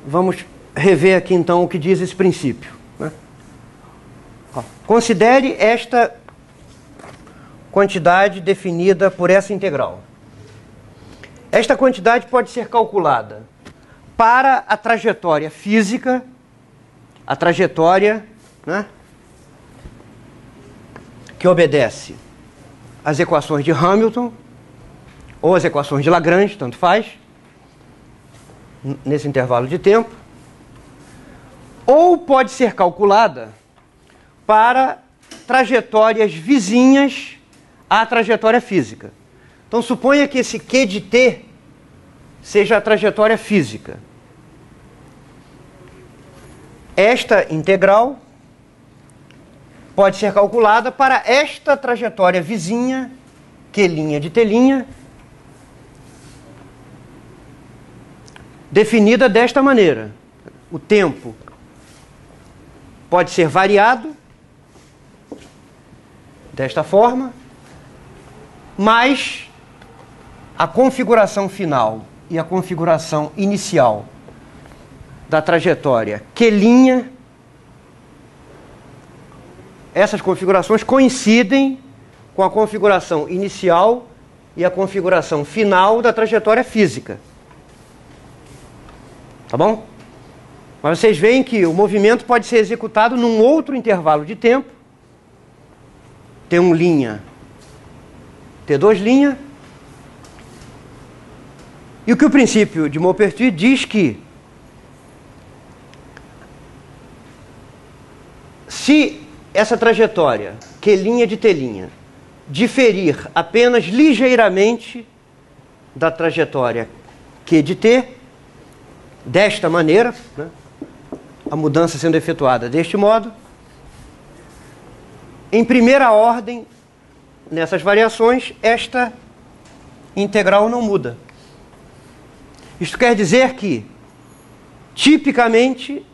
Vamos rever aqui então o que diz esse princípio, né? Considere esta quantidade definida por essa integral. Esta quantidade pode ser calculada para a trajetória física, a trajetória, né, que obedece às equações de Hamilton ou às equações de Lagrange, tanto faz, nesse intervalo de tempo, ou pode ser calculada para trajetórias vizinhas à trajetória física. Então suponha que esse Q de T seja a trajetória física. Esta integral pode ser calculada para esta trajetória vizinha, Q' de T', definida desta maneira. O tempo pode ser variado desta forma, mas a configuração final e a configuração inicial da trajetória Q', essas configurações coincidem com a configuração inicial e a configuração final da trajetória física. Tá bom? Mas vocês veem que o movimento pode ser executado num outro intervalo de tempo. T1', T2'. E o que o princípio de Maupertuis diz que se essa trajetória Q' de T' diferir apenas ligeiramente da trajetória Q de T, desta maneira, né, a mudança sendo efetuada deste modo, em primeira ordem, nessas variações, esta integral não muda. Isto quer dizer que, tipicamente,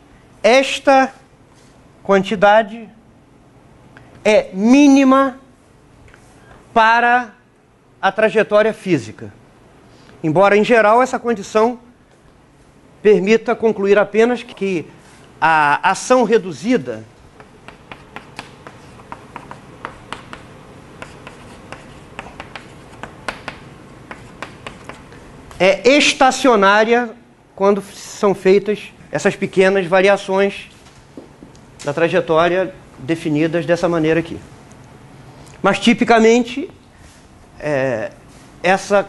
esta quantidade é mínima para a trajetória física. Embora, em geral, essa condição permita concluir apenas que a ação reduzida é estacionária quando são feitas essas pequenas variações da trajetória definidas dessa maneira aqui. Mas, tipicamente, essa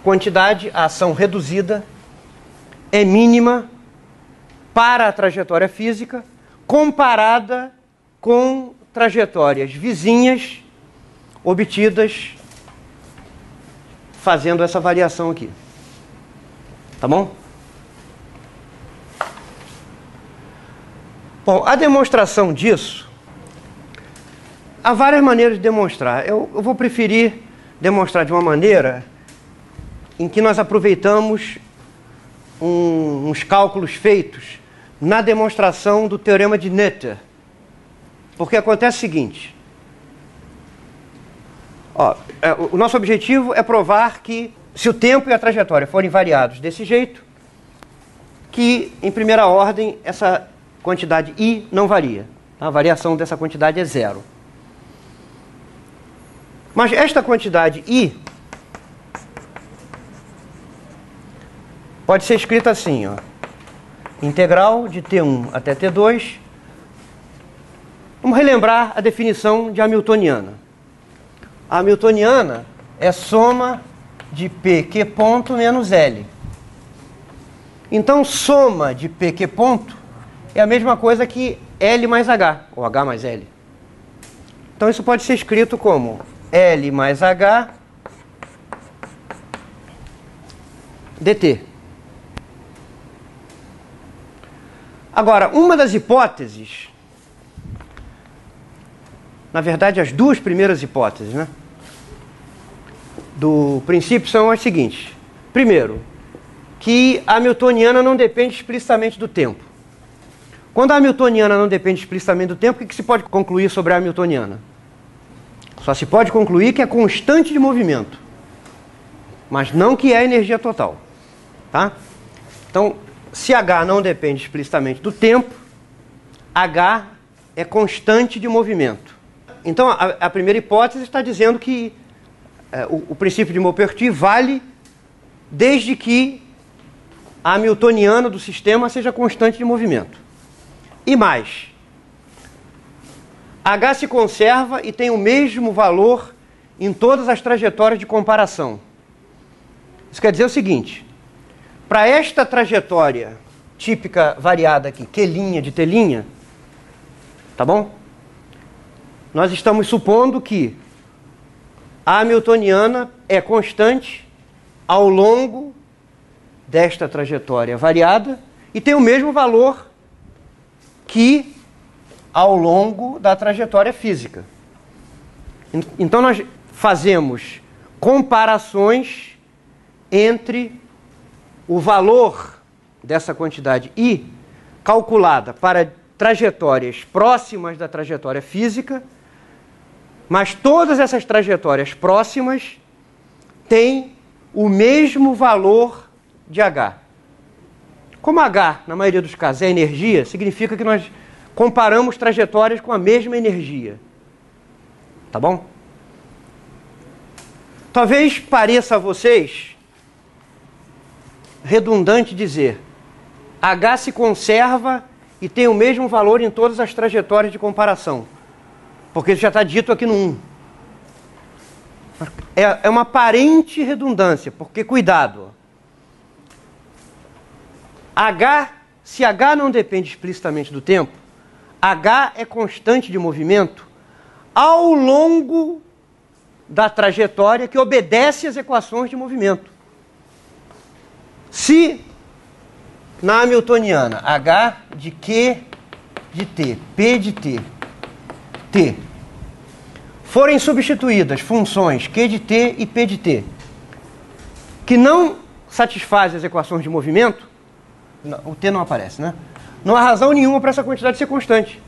quantidade, a ação reduzida, é mínima para a trajetória física, comparada com trajetórias vizinhas obtidas fazendo essa variação aqui. Tá bom? Bom, a demonstração disso, há várias maneiras de demonstrar. Eu vou preferir demonstrar de uma maneira em que nós aproveitamos uns cálculos feitos na demonstração do teorema de Noether. Porque acontece o seguinte. O nosso objetivo é provar que, se o tempo e a trajetória forem variados desse jeito, que, em primeira ordem, essa quantidade I não varia. A variação dessa quantidade é zero. Mas esta quantidade I pode ser escrita assim, ó. Integral de T1 até T2. Vamos relembrar a definição de hamiltoniana. A hamiltoniana é soma de PQ ponto menos L. Então, soma de PQ ponto é a mesma coisa que L mais H, ou H mais L. Então, isso pode ser escrito como L mais H dt. Agora, uma das hipóteses, na verdade, as duas primeiras hipóteses, né, do princípio são as seguintes. Primeiro, que a hamiltoniana não depende explicitamente do tempo. Quando a hamiltoniana não depende explicitamente do tempo, o que se pode concluir sobre a hamiltoniana? Só se pode concluir que é constante de movimento, mas não que é energia total. Tá? Então, se H não depende explicitamente do tempo, H é constante de movimento. Então, a primeira hipótese está dizendo que o princípio de Maupertuis vale desde que a hamiltoniana do sistema seja constante de movimento. E mais, H se conserva e tem o mesmo valor em todas as trajetórias de comparação. Isso quer dizer o seguinte: para esta trajetória típica variada aqui, Q' de T', tá bom? Nós estamos supondo que a hamiltoniana é constante ao longo desta trajetória variada e tem o mesmo valor que ao longo da trajetória física. Então nós fazemos comparações entre o valor dessa quantidade I calculada para trajetórias próximas da trajetória física, mas todas essas trajetórias próximas têm o mesmo valor de H. Como H, na maioria dos casos, é energia, significa que nós comparamos trajetórias com a mesma energia. Tá bom? Talvez pareça a vocês redundante dizer H se conserva e tem o mesmo valor em todas as trajetórias de comparação, porque isso já está dito aqui no 1. É uma aparente redundância, porque, cuidado, H, se H não depende explicitamente do tempo, H é constante de movimento ao longo da trajetória que obedece às equações de movimento. Se na hamiltoniana H de Q de T, P de T, T forem substituídas funções Q de T e P de T que não satisfazem as equações de movimento, o T não aparece, né? Não há razão nenhuma para essa quantidade ser constante.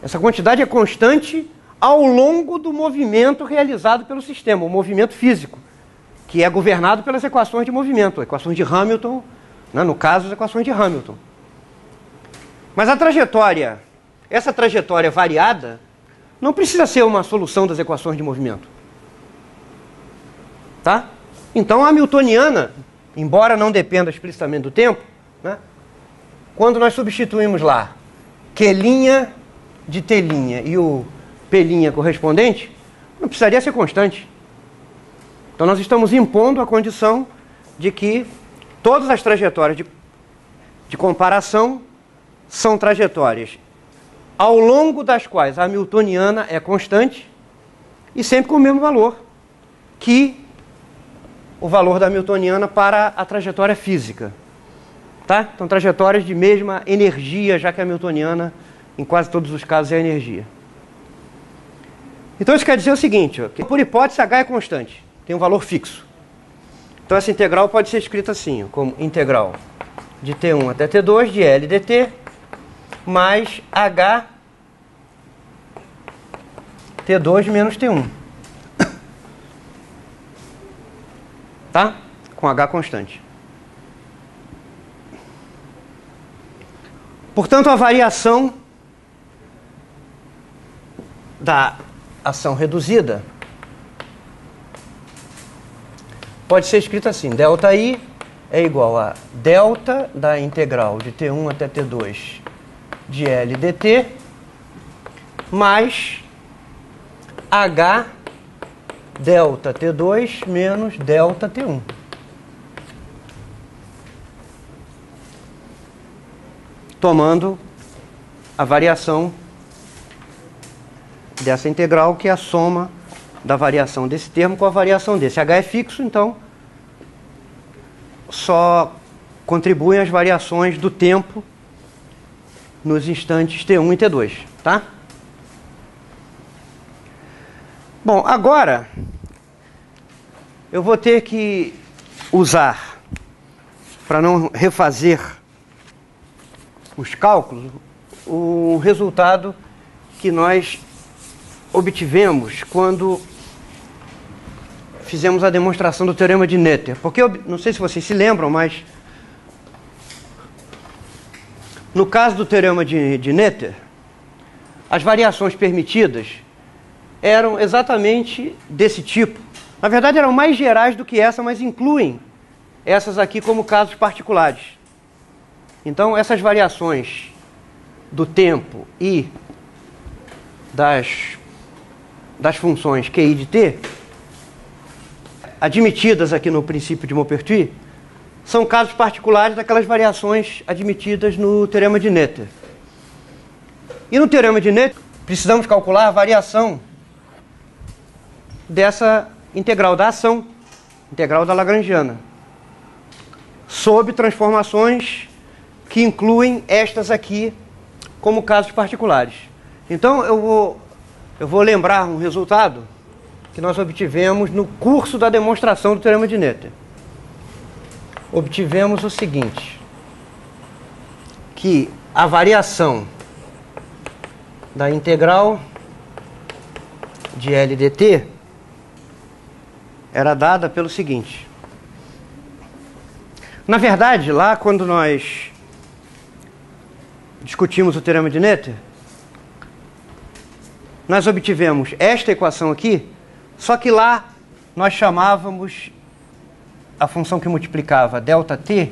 Essa quantidade é constante ao longo do movimento realizado pelo sistema, o movimento físico, que é governado pelas equações de movimento, equações de Hamilton, né? No caso, as equações de Hamilton. Mas a trajetória, essa trajetória variada, não precisa ser uma solução das equações de movimento. Tá? Então a hamiltoniana, embora não dependa explicitamente do tempo, né? Quando nós substituímos lá Q' de T' e o P' correspondente, não precisaria ser constante. Então nós estamos impondo a condição de que todas as trajetórias de comparação são trajetórias ao longo das quais a hamiltoniana é constante e sempre com o mesmo valor que o valor da hamiltoniana para a trajetória física. Tá? Então, trajetórias de mesma energia, já que a hamiltoniana, em quase todos os casos, é energia. Então, isso quer dizer o seguinte, ó, que por hipótese, H é constante, tem um valor fixo. Então, essa integral pode ser escrita assim, ó, como integral de T1 até T2 de L dt mais H T2 menos T1. Tá? Com H constante. Portanto, a variação da ação reduzida pode ser escrita assim: ΔI é igual a delta da integral de T1 até T2 de L dt mais H delta T2 menos delta T1. Tomando a variação dessa integral, que é a soma da variação desse termo com a variação desse. H é fixo, então só contribuem as variações do tempo nos instantes T1 e T2, tá? Bom, agora eu vou ter que usar, para não refazer os cálculos, o resultado que nós obtivemos quando fizemos a demonstração do teorema de Noether. Porque, não sei se vocês se lembram, mas no caso do teorema de Noether, as variações permitidas eram exatamente desse tipo. Na verdade, eram mais gerais do que essa, mas incluem essas aqui como casos particulares. Então, essas variações do tempo e das funções QI de t, admitidas aqui no princípio de Maupertuis, são casos particulares daquelas variações admitidas no teorema de Noether. E no teorema de Noether, precisamos calcular a variação dessa integral da ação, integral da Lagrangiana, sob transformações que incluem estas aqui como casos particulares. Então, eu vou lembrar um resultado que nós obtivemos no curso da demonstração do teorema de Noether. Obtivemos o seguinte, que a variação da integral de L dt era dada pelo seguinte. Na verdade, lá quando nós discutimos o teorema de Noether, nós obtivemos esta equação aqui, só que lá nós chamávamos a função que multiplicava ΔT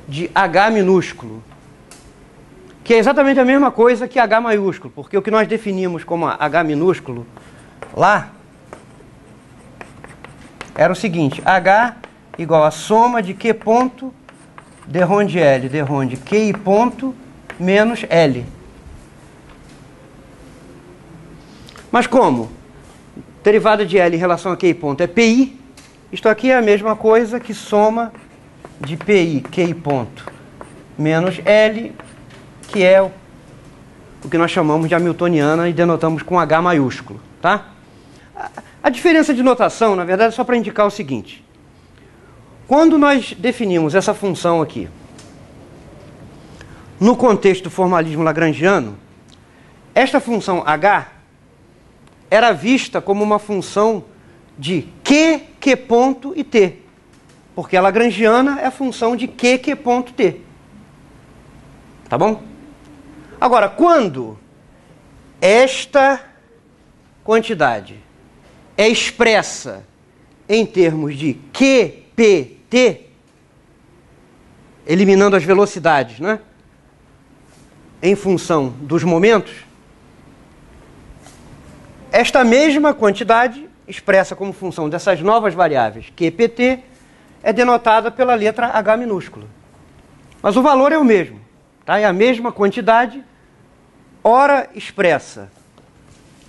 de H minúsculo, que é exatamente a mesma coisa que H maiúsculo, porque o que nós definimos como H minúsculo lá era o seguinte: H igual a soma de Q ponto d ρ de L, d ρ de QI ponto menos L. Mas como derivada de L em relação a QI ponto é PI, isto aqui é a mesma coisa que soma de PI, QI ponto, menos L, que é o que nós chamamos de hamiltoniana e denotamos com H maiúsculo, tá? A diferença de notação, na verdade, é só para indicar o seguinte. Quando nós definimos essa função aqui, no contexto do formalismo lagrangiano, esta função H era vista como uma função de Q ponto e T, porque a lagrangiana é a função de Q ponto T. Tá bom? Agora, quando esta quantidade é expressa em termos de QPT, eliminando as velocidades, né, em função dos momentos, esta mesma quantidade, expressa como função dessas novas variáveis QPT, é denotada pela letra H minúscula. Mas o valor é o mesmo, tá? É a mesma quantidade, ora expressa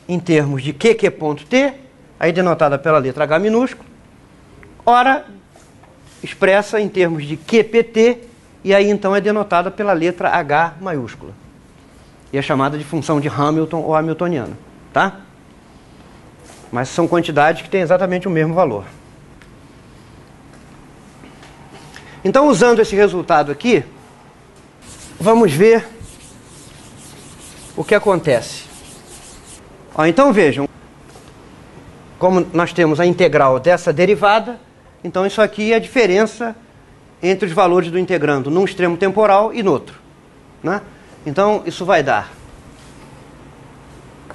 em termos de QQ ponto T, aí denotada pela letra H minúscula, ora expressa em termos de QPT, e aí então é denotada pela letra H maiúscula. E é chamada de função de Hamilton ou hamiltoniana, tá? Mas são quantidades que têm exatamente o mesmo valor. Então, usando esse resultado aqui, vamos ver o que acontece. Ó, então vejam, como nós temos a integral dessa derivada, então isso aqui é a diferença entre os valores do integrando num extremo temporal e no outro, né? Então isso vai dar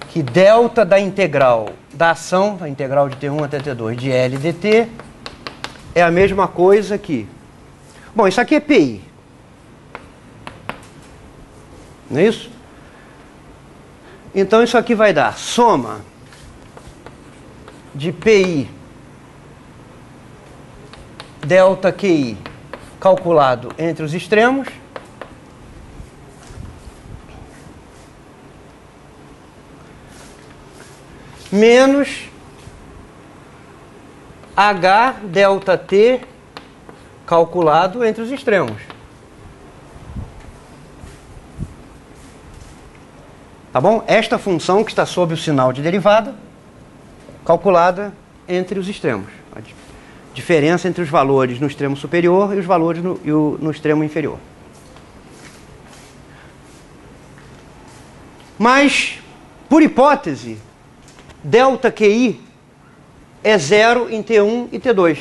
que delta da integral da ação, a integral de T1 até T2 de L dt, é a mesma coisa que... Bom, isso aqui é PI. Não é isso? Então isso aqui vai dar soma de PI delta QI calculado entre os extremos menos H delta T calculado entre os extremos. Tá bom? Esta função que está sob o sinal de derivada, calculada entre os extremos. A diferença entre os valores no extremo superior e os valores no extremo inferior. Mas, por hipótese, ΔQi é zero em T1 e T2.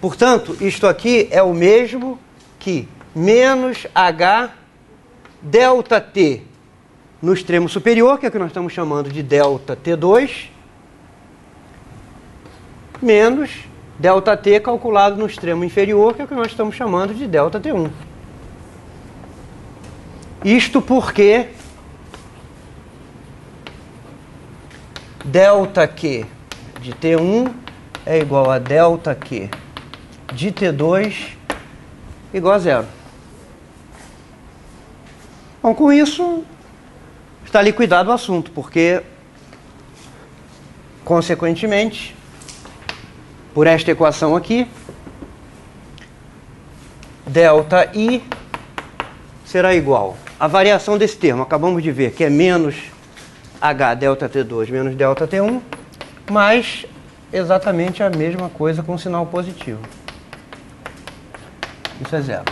Portanto, isto aqui é o mesmo que menos H ΔT no extremo superior, que é o que nós estamos chamando de ΔT2, menos ΔT calculado no extremo inferior, que é o que nós estamos chamando de ΔT1. Isto porque ΔQ de T1 é igual a ΔQ de T2 igual a zero. Bom, com isso está liquidado o assunto, porque, consequentemente, por esta equação aqui, ΔI será igual à variação desse termo. Acabamos de ver que é menos H ΔT2 menos ΔT1, mais exatamente a mesma coisa com sinal positivo. Isso é zero.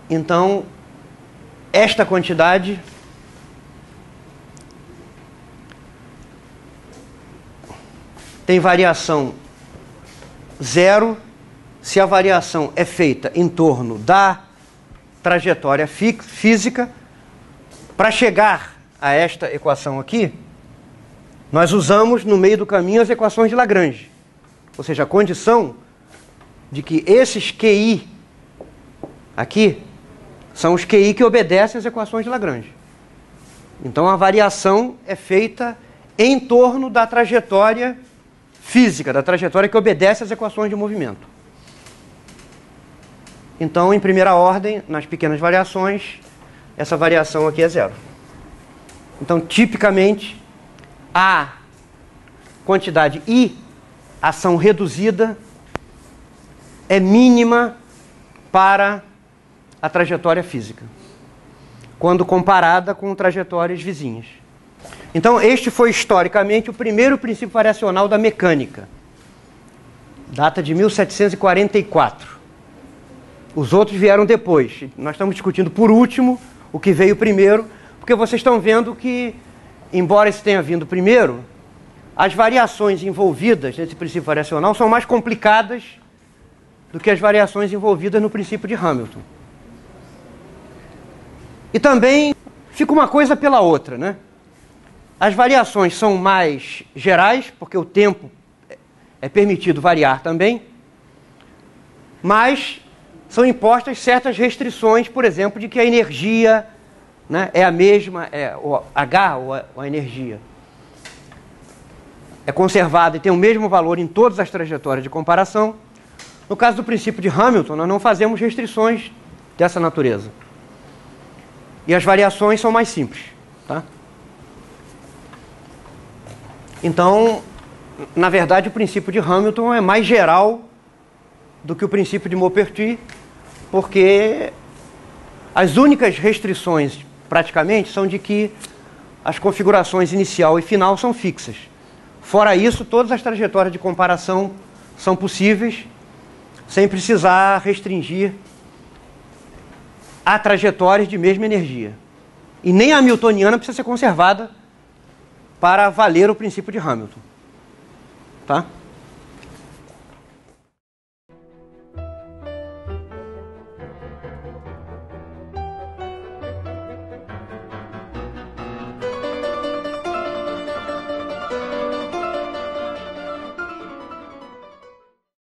Então, esta quantidade tem variação zero se a variação é feita em torno da trajetória física. Para chegar a esta equação aqui, nós usamos no meio do caminho as equações de Lagrange. Ou seja, a condição de que esses QI aqui são os QI que obedecem às equações de Lagrange. Então a variação é feita em torno da trajetória física, da trajetória que obedece às equações de movimento. Então, em primeira ordem, nas pequenas variações, essa variação aqui é zero. Então, tipicamente, a quantidade I, ação reduzida, é mínima para a trajetória física, quando comparada com trajetórias vizinhas. Então, este foi historicamente o primeiro princípio variacional da mecânica. Data de 1744. Os outros vieram depois. Nós estamos discutindo por último o que veio primeiro, porque vocês estão vendo que, embora isso tenha vindo primeiro, as variações envolvidas nesse princípio variacional são mais complicadas do que as variações envolvidas no princípio de Hamilton. E também fica uma coisa pela outra, né? As variações são mais gerais, porque o tempo é permitido variar também, mas são impostas certas restrições, por exemplo, de que a energia, né, é a mesma, o H, ou a energia, é conservada e tem o mesmo valor em todas as trajetórias de comparação. No caso do princípio de Hamilton, nós não fazemos restrições dessa natureza. E as variações são mais simples, tá? Então, na verdade, o princípio de Hamilton é mais geral do que o princípio de Maupertuis, porque as únicas restrições, praticamente, são de que as configurações inicial e final são fixas. Fora isso, todas as trajetórias de comparação são possíveis, sem precisar restringir a trajetórias de mesma energia. E nem a hamiltoniana precisa ser conservada para valer o princípio de Hamilton. Tá?